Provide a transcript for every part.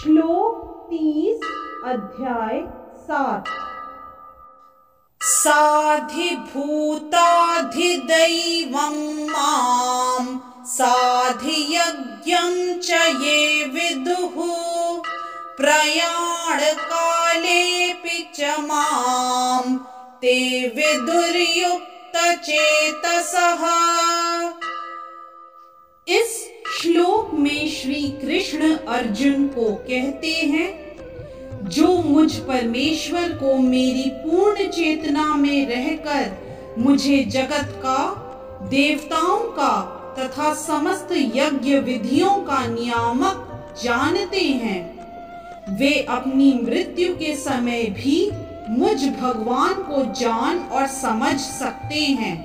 श्लोक 30 अध्याय 7। साधिभूताधिदैवं मां साधियज्ञं च ये विदुः प्रयाणकालेऽपि च मां ते विदुर्युक्तचेतसः। इस श्लोक में श्री कृष्ण अर्जुन को कहते हैं, जो मुझ परमेश्वर को मेरी पूर्ण चेतना में रहकर मुझे जगत का, देवताओं का तथा समस्त यज्ञ विधियों का नियामक जानते हैं, वे अपनी मृत्यु के समय भी मुझ भगवान को जान और समझ सकते हैं।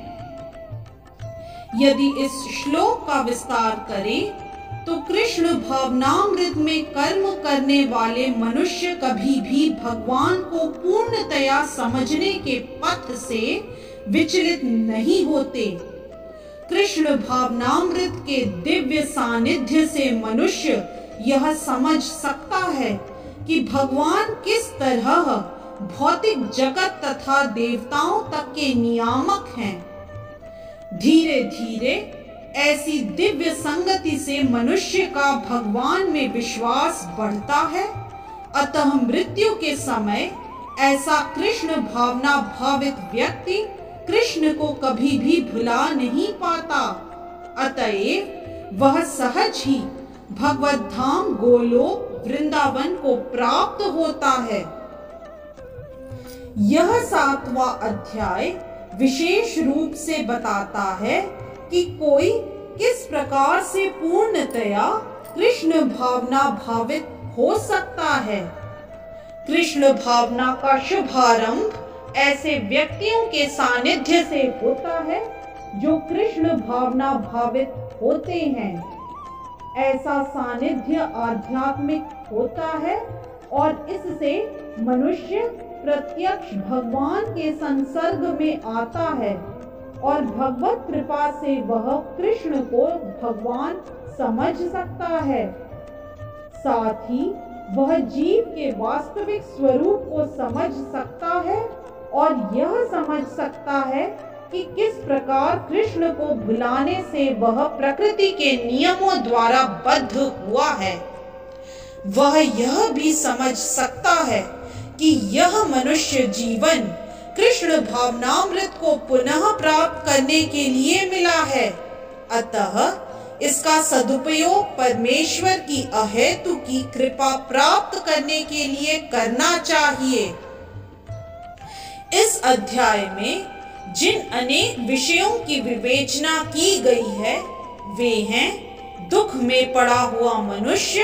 यदि इस श्लोक का विस्तार करें तो कृष्ण भावनामृत में कर्म करने वाले मनुष्य कभी भी भगवान को पूर्णतया समझने के पथ से विचलित नहीं होते। कृष्ण भावनामृत के दिव्य सानिध्य से मनुष्य यह समझ सकता है कि भगवान किस तरह भौतिक जगत तथा देवताओं तक के नियामक हैं। धीरे धीरे ऐसी दिव्य संगति से मनुष्य का भगवान में विश्वास बढ़ता है। अतः मृत्यु के समय ऐसा कृष्ण भावना भावित व्यक्ति कृष्ण को कभी भी भुला नहीं पाता। अतएव वह सहज ही भगवत धाम गोलोक वृंदावन को प्राप्त होता है। यह 7वां अध्याय विशेष रूप से बताता है कि कोई किस प्रकार से पूर्णतया कृष्ण भावना भावित हो सकता है। कृष्ण भावना का शुभारंभ ऐसे व्यक्तियों के सानिध्य से होता है जो कृष्ण भावना भावित होते हैं। ऐसा सानिध्य आध्यात्मिक होता है और इससे मनुष्य प्रत्यक्ष भगवान के संसर्ग में आता है और भगवत कृपा से वह कृष्ण को भगवान समझ सकता है। साथ ही वह जीव के वास्तविक स्वरूप को समझ सकता है और यह समझ सकता है कि किस प्रकार कृष्ण को भुलाने से वह प्रकृति के नियमों द्वारा बद्ध हुआ है। वह यह भी समझ सकता है कि यह मनुष्य जीवन कृष्ण भावनामृत को पुनः प्राप्त करने के लिए मिला है। अतः इसका सदुपयोग परमेश्वर की अहेतु की कृपा प्राप्त करने के लिए करना चाहिए। इस अध्याय में जिन अनेक विषयों की विवेचना की गई है वे हैं दुख में पड़ा हुआ मनुष्य,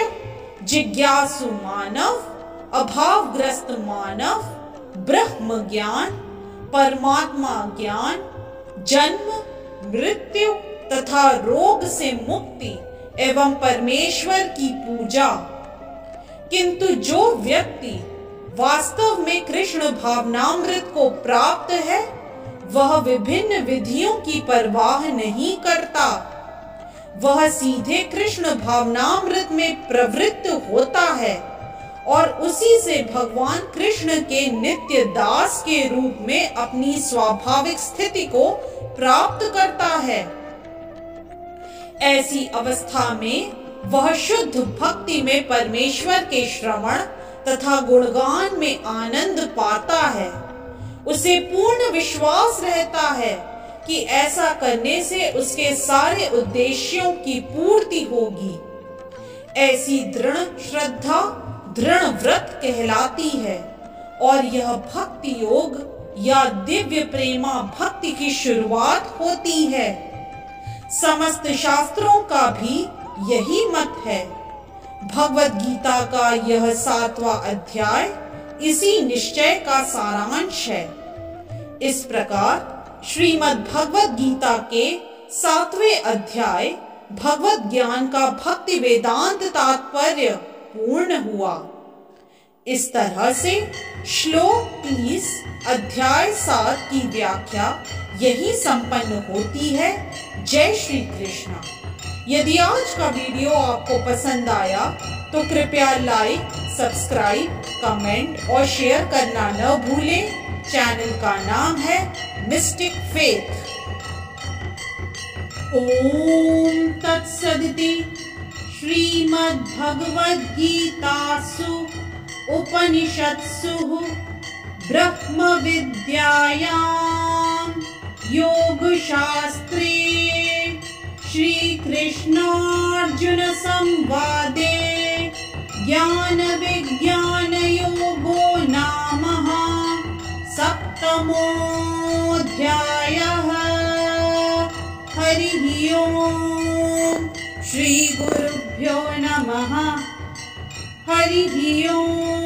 जिज्ञासु मानव, अभावग्रस्त मानव, ब्रह्म ज्ञान, परमात्मा ज्ञान, जन्म, मृत्यु तथा रोग से मुक्ति एवं परमेश्वर की पूजा। किंतु जो व्यक्ति वास्तव में कृष्ण भावनामृत को प्राप्त है वह विभिन्न विधियों की परवाह नहीं करता। वह सीधे कृष्ण भावनामृत में प्रवृत्त होता है और उसी से भगवान कृष्ण के नित्य दास के रूप में अपनी स्वाभाविक स्थिति को प्राप्त करता है। ऐसी अवस्था में वह शुद्ध भक्ति में परमेश्वर के श्रवण तथा गुणगान में आनंद पाता है। उसे पूर्ण विश्वास रहता है कि ऐसा करने से उसके सारे उद्देश्यों की पूर्ति होगी। ऐसी दृढ़ श्रद्धा दृढ़ व्रत कहलाती है और यह भक्ति योग या दिव्य प्रेमा भक्ति की शुरुआत होती है। समस्त शास्त्रों का भी यही मत है। भगवत गीता का यह 7वां अध्याय इसी निश्चय का सारांश है। इस प्रकार श्रीमद् भगवत गीता के 7वें अध्याय भगवत ज्ञान का भक्ति वेदांत तात्पर्य पूर्ण हुआ। इस तरह से श्लोक 30 अध्याय 7 की व्याख्या यही संपन्न होती है। जय श्री कृष्ण। यदि आज का वीडियो आपको पसंद आया तो कृपया लाइक, सब्सक्राइब, कमेंट और शेयर करना न भूलें। चैनल का नाम है मिस्टिक फेथ। ओम तत्सदिति। श्रीमद्भगवद्गीतासु उपनिषत्सु ब्रह्मविद्यायां योगशास्त्रे श्रीकृष्णार्जुनसंवादे ज्ञानविज्ञानयोगो नाम सप्तमोऽध्यायः। हरिः ओम्। श्रीगुरुभ्यो नमः। हरिः ओम्।